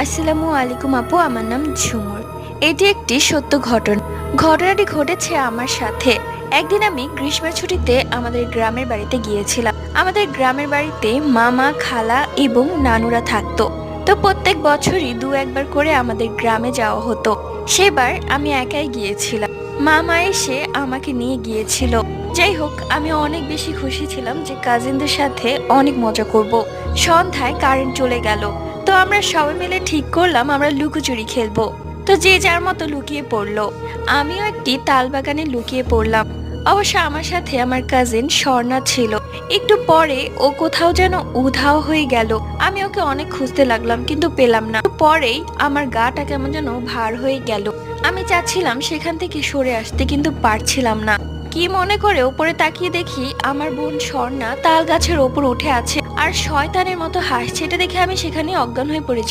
আসসালামু আলাইকুম আপু, আমার নাম ঝুমুর। এটি একটি সত্য ঘটনা। ঘটনাটি ঘটেছে আমার সাথে। একদিন আমি গ্রীষ্মের ছুটিতে আমাদের গ্রামের বাড়িতে গিয়েছিলাম। আমাদের গ্রামের বাড়িতে মামা, খালা এবং নানুরা থাকতো। তো প্রত্যেক বছরই দু একবার করে আমাদের গ্রামে যাওয়া হতো। সেবার আমি একাই গিয়েছিলাম। মামা এসে আমাকে নিয়ে গিয়েছিল। যাই হোক, আমি অনেক বেশি খুশি ছিলাম যে কাজিনদের সাথে অনেক মজা করব। সন্ধ্যায় কারেন্ট চলে গেল। তো আমরা সবাই মিলে ঠিক করলাম আমরা লুকোচুরি খেলবো। তো যে যার মতো লুকিয়ে পড়লো। আমিও একটি তাল বাগানে লুকিয়ে পড়লাম। অবশ্য আমার সাথে আমার কাজিন স্বর্ণা ছিল। একটু পরে ও কোথাও যেন উধাও হয়ে গেল। আমি ওকে অনেক খুঁজতে লাগলাম কিন্তু পেলাম না। পরেই আমার গাটা কেমন যেন ভার হয়ে গেল। আমি চাচ্ছিলাম সেখান থেকে সরে আসতে কিন্তু পারছিলাম না। কি মনে করে উপরে তাকিয়ে দেখি আমার বোন স্বর্ণা তাল গাছের ওপর উঠে আছে আর শয়তানের মতো হাসছে। এটা দেখে আমি সেখানে অজ্ঞান হয়ে পড়েছি।